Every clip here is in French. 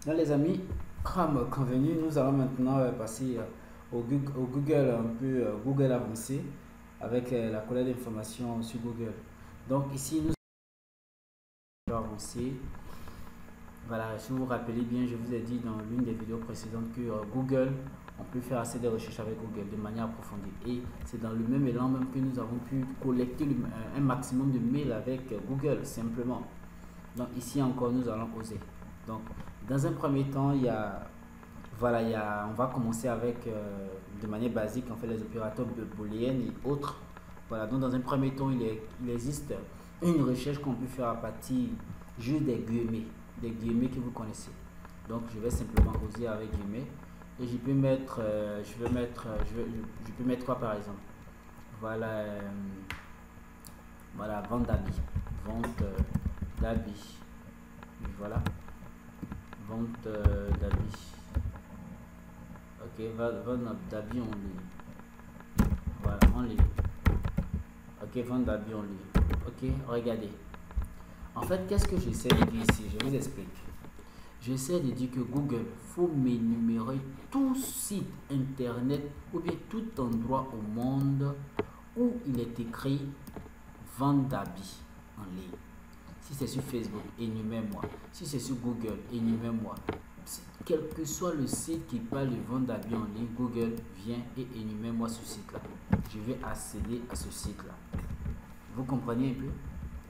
Là, les amis, comme convenu, nous allons maintenant passer au Google un peu Google avancé avec la collecte d'informations sur Google. Donc ici, nous allons avancer. Voilà, si vous vous rappelez bien, je vous ai dit dans l'une des vidéos précédentes que Google, on peut faire assez de recherches avec Google de manière approfondie. Et c'est dans le même élan même que nous avons pu collecter un maximum de mails avec Google, simplement. Donc ici encore, nous allons oser. Donc, dans un premier temps, on va commencer avec, de manière basique, en fait, les opérateurs booléennes et autres. Voilà, donc dans un premier temps, il existe une recherche qu'on peut faire à partir juste des guillemets que vous connaissez. Donc, je vais simplement oser avec guillemets et je peux mettre, je peux mettre quoi par exemple? Voilà, voilà, vente d'habits, vente d'habits, voilà, vente d'habits. Ok, vente d'habits en ligne. Voilà, en ligne. Ok, vente d'habits en ligne. Ok, regardez. En fait, qu'est-ce que j'essaie de dire ici? Je vous explique. J'essaie de dire que Google, faut m'énumérer tout site internet ou bien tout endroit au monde où il est écrit vente d'habits en ligne. Si c'est sur Facebook, énumère-moi. Si c'est sur Google, énumère-moi. Quel que soit le site qui parle de vente d'habits en ligne, Google vient et énumère-moi ce site-là. Je vais accéder à ce site-là. Vous comprenez un peu?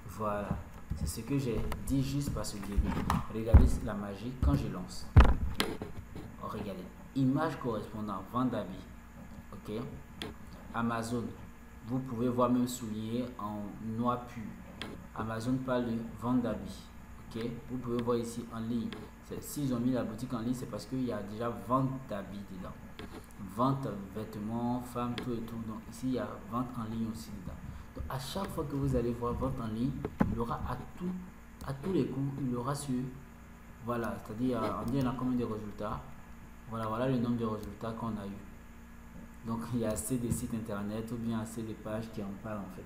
Voilà. C'est ce que j'ai dit juste par ce guillemot. Regardez la magie quand je lance. Oh, regardez. Image correspondant, vente d'habits. Ok. Amazon. Vous pouvez voir même souligné en noir pur. Amazon parle de vente d'habits. Ok. Vous pouvez voir ici en ligne. S'ils ont mis la boutique en ligne, c'est parce qu'il y a déjà vente d'habits dedans. Vente vêtements, femmes, tout et tout. Donc ici, il y a vente en ligne aussi dedans. Donc à chaque fois que vous allez voir vente en ligne, il y aura à tous les coups, il y aura sur, voilà, c'est-à-dire, on dit on a combien de résultats. Voilà le nombre de résultats qu'on a eu. Donc il y a assez de sites internet ou bien assez de pages qui en parlent en fait.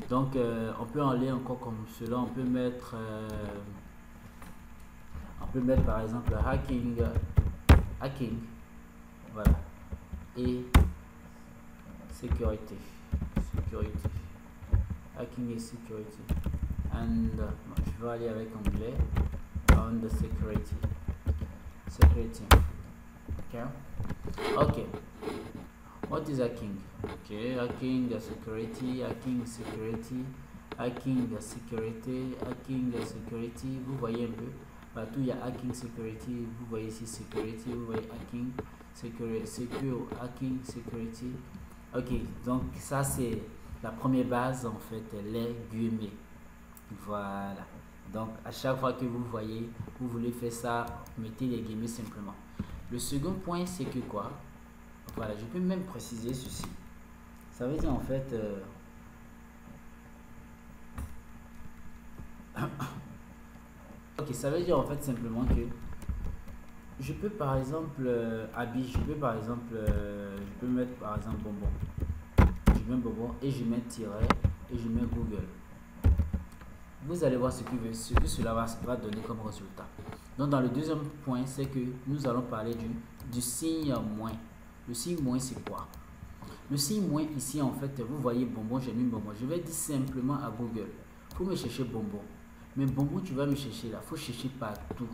Donc on peut en aller encore comme cela, on peut mettre par exemple hacking, voilà, et sécurité, hacking et sécurité, and je vais aller avec anglais, on the security, ok, what is hacking? Ok, hacking the security, vous voyez un peu. Partout il y a hacking security, vous voyez ici security, vous voyez hacking security. Ok, donc ça c'est la première base en fait, les guillemets. Voilà, donc à chaque fois que vous voyez, vous voulez faire ça, mettez les guillemets simplement. Le second point c'est que quoi? Voilà, je peux même préciser ceci. Ça veut dire en fait ok, ça veut dire en fait simplement que je peux par exemple habit, je peux par exemple je peux mettre par exemple bonbon. Je mets bonbon et je mets tiret et je mets Google. Vous allez voir ce que cela va donner comme résultat. Donc dans le deuxième point, c'est que nous allons parler du signe moins. Le signe moins c'est quoi? Le signe moins ici en fait, vous voyez bonbon, j'ai mis bonbon. Je vais dire simplement à Google, faut me chercher bonbon. Mais bonbon, tu vas me chercher là, faut chercher partout.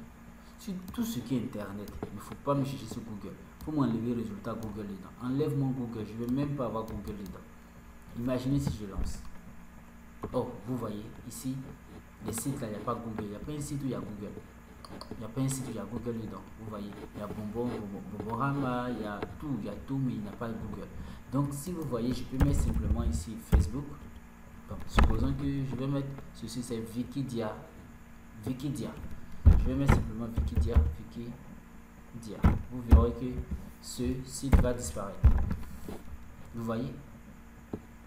Sur tout ce qui est internet, il ne faut pas me chercher sur Google. Il faut m'enlever le résultat Google dedans. Enlève-moi Google, je ne vais même pas avoir Google dedans. Imaginez si je lance. Oh, vous voyez, ici, les sites là, il n'y a pas Google. Il n'y a pas un site où il y a Google. Il n'y a pas un site où il y a Google dedans. Vous voyez, il y a Bonborama, il y a tout, mais il n'y a pas Google. Donc, si vous voyez, je peux mettre simplement ici Facebook. Donc, supposons que je vais mettre ceci, c'est Wikidia. Je vais mettre simplement Wikidia. Vous verrez que ce site va disparaître. Vous voyez,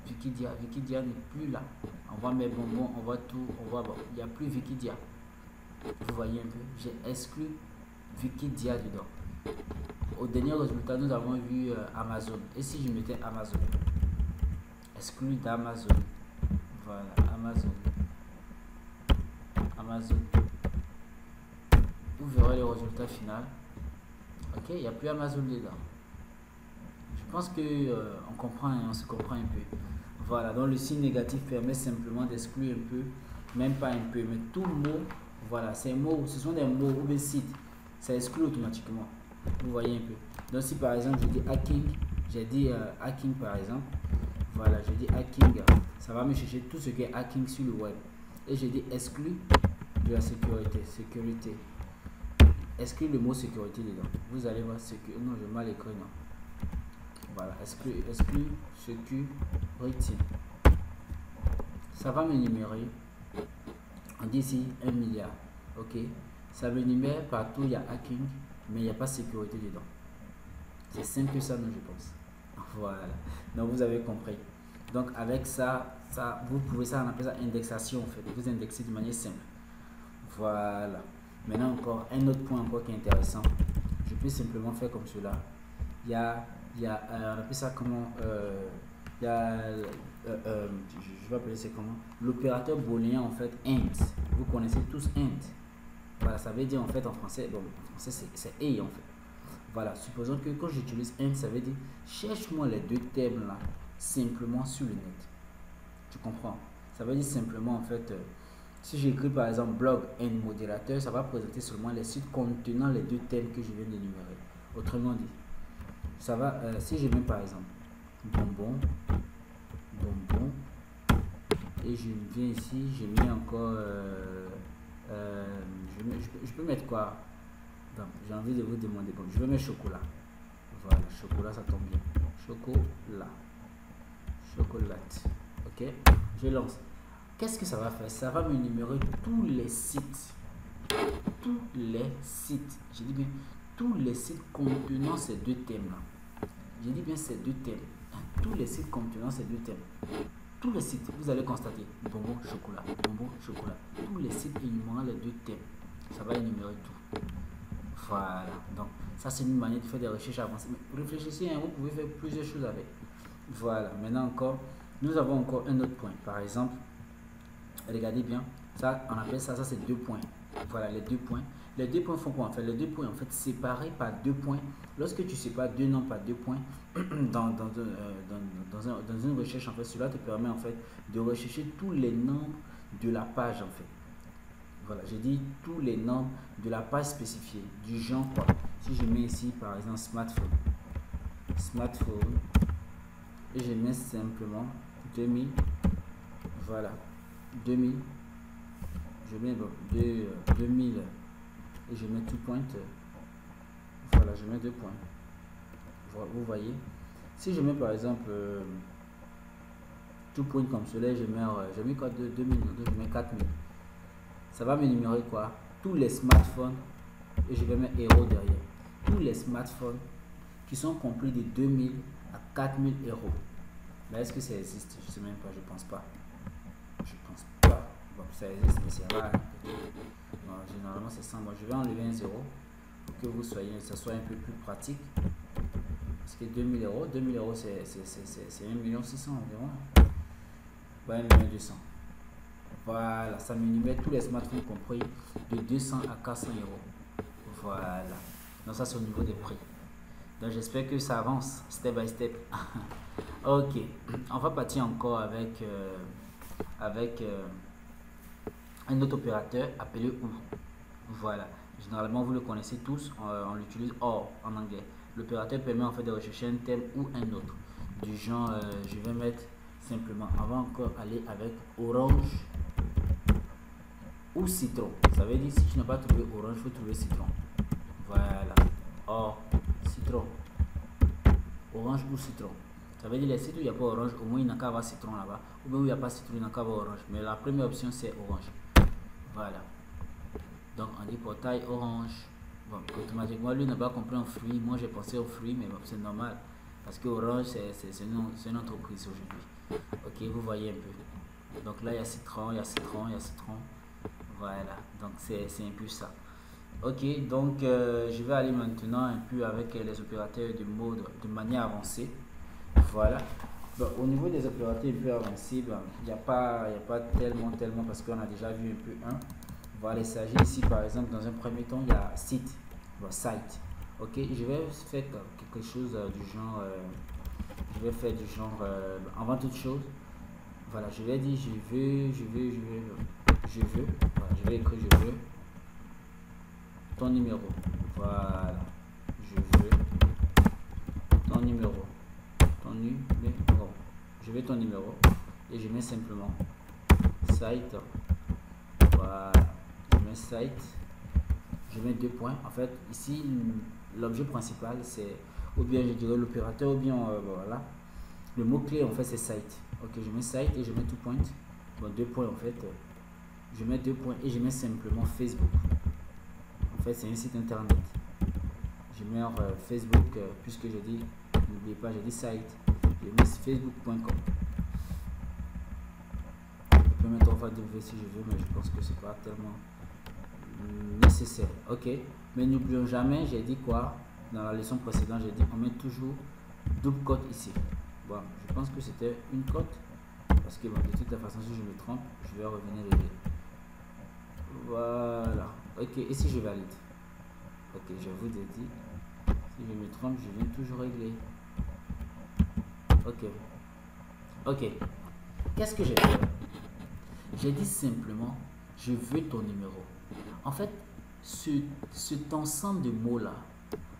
Wikidia n'est plus là. On va mettre bonbon, on va tout, on va voir. Il n'y a plus Wikidia. Vous voyez un peu, j'ai exclu Wikidia dedans. Au dernier résultat, nous avons vu Amazon. Et si je mettais Amazon, exclu d'Amazon. Voilà, Amazon. vous verrez le résultat final. Ok, il n'y a plus Amazon dedans. Je pense que on comprend, on se comprend un peu. Voilà, donc le signe négatif permet simplement d'exclure un peu, même pas un peu, mais tout mot, voilà, ces mots, ce sont des mots ou des sites, ça exclut automatiquement. Vous voyez un peu. Donc si par exemple je dis hacking, j'ai dit hacking par exemple, voilà, je dis hacking, ça va me chercher tout ce qui est hacking sur le web. Et je dis exclu de la sécurité, exclu le mot sécurité dedans. Vous allez voir non, je mal écrit, non. Voilà, exclu sécurité. Ça va m'énumérer. On dit ici 1 milliard. Ok. Ça m'énumère partout, il y a hacking, mais il n'y a pas sécurité dedans. C'est simple que ça, non, je pense. Voilà. Donc vous avez compris. Donc avec ça, vous pouvez ça, on appelle ça indexation en fait. Vous indexez de manière simple. Voilà. Maintenant encore, un autre point encore qui est intéressant. Je peux simplement faire comme cela. Il y a on appelle ça comment je vais appeler ça comment, l'opérateur booléen en fait int. Vous connaissez tous int. Voilà, ça veut dire en fait en français, bon en français c'est et en fait. Voilà, supposons que quand j'utilise int, ça veut dire cherche-moi les deux termes là simplement sur le net. Tu comprends? Ça veut dire simplement en fait si j'écris par exemple blog and modérateur, ça va présenter seulement les sites contenant les deux thèmes que je viens d'énumérer. Autrement dit, ça va, si je mets par exemple bonbon, et je viens ici, je mets encore, je peux mettre quoi? J'ai envie de vous demander, bon, je vais mettre chocolat. Voilà, chocolat, ça tombe bien. Chocolate. Ok, je lance. Qu'est-ce que ça va faire? Ça va m'énumérer tous les sites. Je dis bien tous les sites contenant ces deux thèmes-là. Je dis bien ces deux thèmes. Tous les sites contenant ces deux thèmes. Tous les sites, vous allez constater bonbon, chocolat. Tous les sites énumérant les deux thèmes. Ça va énumérer tout. Voilà. Donc, ça, c'est une manière de faire des recherches avancées. Mais réfléchissez, hein, vous pouvez faire plusieurs choses avec. Voilà. Maintenant encore, nous avons encore un autre point. Par exemple, regardez bien. Ça, on appelle ça c'est 2 points. Voilà, les 2 points. Les 2 points font quoi en fait? Les 2 points en fait séparés par 2 points. Lorsque tu sépares 2 nombres par 2 points dans une recherche en fait, cela te permet en fait de rechercher tous les nombres de la page en fait. Voilà, j'ai dit tous les nombres de la page spécifiée du genre quoi. Si je mets ici par exemple smartphone et je mets simplement 2000, voilà 2000, je mets 2000 et je mets tout point, voilà, je mets 2 points. Vous voyez, si je mets par exemple tout point comme cela, je mets quoi de 2000, je mets 4000, ça va m'énumérer quoi? Tous les smartphones, et je vais mettre héros derrière, tous les smartphones qui sont compris de 2000 à 4000 euros. Là, est-ce que ça existe? Je sais même pas, je pense pas. Bon, ça existe, mais c'est rare. Bon, généralement, c'est 100. Bon, je vais enlever un 0 pour que ça soit un peu plus pratique. Parce que 2000 euros, c'est 1 600 000 environ. Ouais, 1 200 000. Voilà, ça m'énumère tous les smartphones compris de 200 à 400 euros. Voilà. Donc, ça, c'est au niveau des prix. Donc, j'espère que ça avance step by step. Ok, on va partir encore avec un autre opérateur appelé OU. Voilà, généralement vous le connaissez tous, on l'utilise OR en anglais. L'opérateur permet en fait de rechercher un thème ou un autre. Du genre, je vais mettre simplement, on va encore aller avec orange ou citron. Ça veut dire si tu n'as pas trouvé orange, il faut trouver citron. Voilà, OR, citron, orange ou citron. Ça veut dire les sites où il n'y a pas orange, au moins il n'a qu'à avoir citron là-bas. Ou bien où il n'y a pas citron, il n'a qu'à avoir orange. Mais la première option c'est orange. Voilà. Donc on dit portail orange. Bon, automatiquement lui n'a pas compris un fruit. Moi j'ai pensé au fruit, mais bon, c'est normal. Parce que orange c'est une entreprise aujourd'hui. Ok, vous voyez un peu. Donc là il y a citron. Voilà. Donc c'est un peu ça. Ok, donc je vais aller maintenant un peu avec les opérateurs de mode de manière avancée. Voilà. Bon, au niveau des opérateurs un peu avancés, il n'y a pas tellement parce qu'on a déjà vu un peu un. Voilà, il s'agit ici par exemple dans un premier temps il y a site, bon, site. Ok, je vais faire quelque chose du genre, je vais faire du genre, avant toute chose, voilà, je vais dire voilà, je vais écrire je veux ton numéro, voilà, je veux ton numéro, je veux ton numéro et je mets simplement site, voilà, je mets site, je mets 2 points. En fait ici l'objet principal c'est, ou bien je dirais l'opérateur, ou bien voilà, le mot clé en fait c'est site. Ok, je mets site et je mets tout point, bon 2 points en fait, je mets 2 points et je mets simplement Facebook. En fait c'est un site internet, je mets Facebook, puisque je dis, n'oubliez pas, je dis site, je mets facebook.com. je peux mettre en W si je veux, mais je pense que c'est pas tellement nécessaire. Ok, mais n'oublions jamais, j'ai dit quoi dans la leçon précédente, j'ai dit on met toujours double cote ici. Bon, je pense que c'était une cote, parce que bon, de toute façon si je me trompe je vais revenir régler. Voilà, ok, et si je valide, ok, je vous ai dit, si je me trompe je viens toujours régler. Ok, ok, qu'est-ce que j'ai fait? J'ai dit simplement je veux ton numéro. En fait cet ensemble de mots là,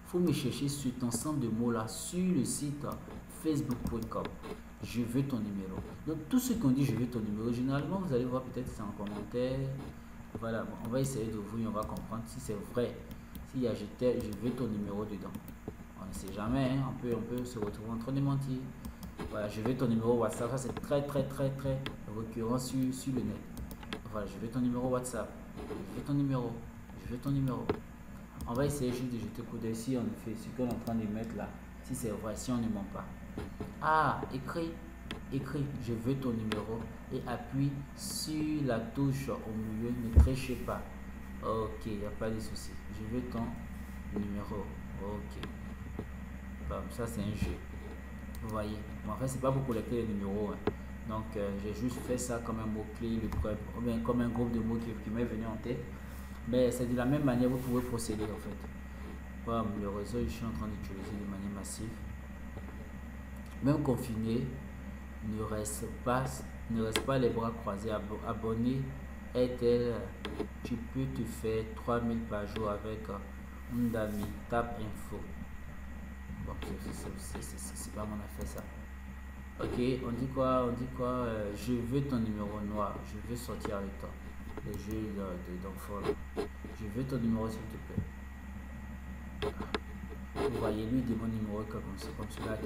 faut me chercher cet ensemble de mots là sur le site facebook.com. Je veux ton numéro. Donc tout ce qu'on dit je veux ton numéro, généralement vous allez voir peut-être c'est en commentaire. Voilà, bon, on va essayer d'ouvrir, on va comprendre si c'est vrai, s'il y a je veux ton numéro dedans. On ne sait jamais, hein, on peut se retrouver en train de mentir. Voilà, je veux ton numéro WhatsApp, ça c'est très récurrent sur le net. Voilà, je veux ton numéro WhatsApp, je veux ton numéro, je veux ton numéro. On va essayer juste de jeter coup d'œil si on fait ce qu'on est en train de mettre là, si c'est vrai, si on ne ment pas. Ah, écris, je veux ton numéro et appuie sur la touche au milieu, ne trichez pas. Ok, il n'y a pas de souci. Je veux ton numéro. Ok. Bon, ça c'est un jeu. Vous voyez. Mais en fait, c'est pas pour collecter les numéros. Hein. Donc, j'ai juste fait ça comme un mot-clé, ou bien comme un groupe de mots qui m'est venu en tête. Mais c'est de la même manière que vous pouvez procéder en fait. Voilà, le réseau, je suis en train d'utiliser de manière massive. Même confiné, ne reste pas les bras croisés. Abonné est-elle, tu peux te faire 3000 par jour avec Undami, tape info. Bon, c'est pas mon affaire ça. Ok, on dit quoi? Je veux ton numéro noir, je veux sortir avec toi. Le jeu d'enfant là. Je veux ton numéro s'il te plaît. Vous voyez, lui demande numéro comme cela.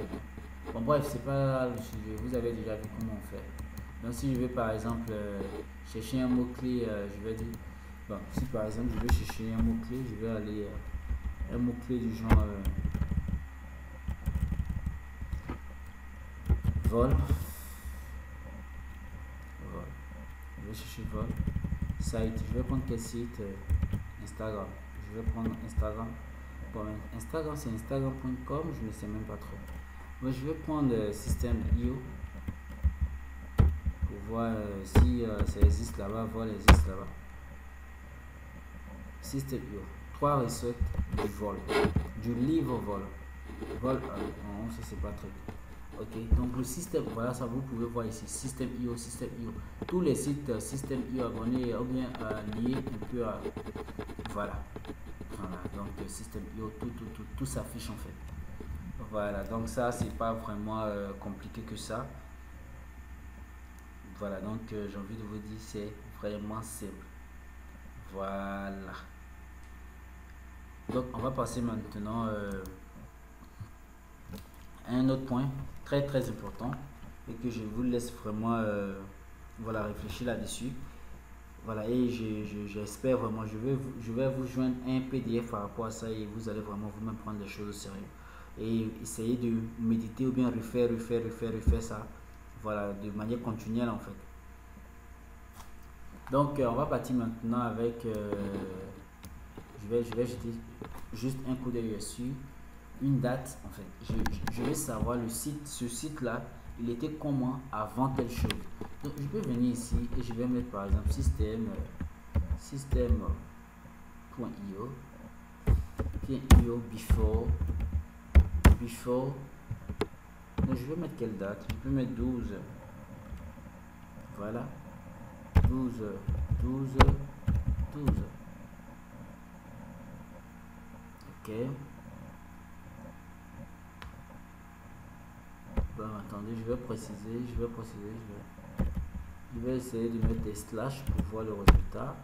Bon bref, c'est pas le sujet, vous avez déjà vu comment on fait. Donc si je vais par exemple chercher un mot-clé, je vais dire, bon, si par exemple je vais chercher un mot-clé, je vais aller un mot-clé du genre vol. Je vais chercher vol. Site, je vais prendre quel site? Instagram. Je vais prendre Instagram. Bon, Instagram c'est instagram.com, je ne sais même pas trop. Moi je vais prendre System.io pour voir si ça existe là-bas, vol existe là-bas. System.io, 3 recettes du vol, du livre vol. Vol, non, ça c'est pas truc. Ok, donc le système, voilà, ça vous pouvez voir ici, System.io. Tous les sites System.io abonnés ou bien liés un peu à. Voilà. Voilà, donc System.io, tout s'affiche en fait. Voilà, donc ça c'est pas vraiment compliqué que ça. Voilà, donc j'ai envie de vous dire c'est vraiment simple. Voilà. Donc on va passer maintenant à un autre point très important et que je vous laisse vraiment voilà, réfléchir là-dessus. Voilà, et j'espère vraiment, je vais vous joindre un PDF par rapport à ça et vous allez vraiment vous-même prendre les choses au sérieux. Et essayer de méditer ou bien refaire ça. Voilà, de manière continuelle en fait. Donc on va partir maintenant avec, je vais jeter juste un coup d'œil dessus, une date en fait. Je vais savoir le site, ce site là, il était comment avant telle chose. Donc je peux venir ici et je vais mettre par exemple système system.io, .io before, mais je vais mettre quelle date? Je peux mettre 12, voilà, 12. Ok. Bon, attendez, je vais préciser, je vais essayer de mettre des slash pour voir le résultat.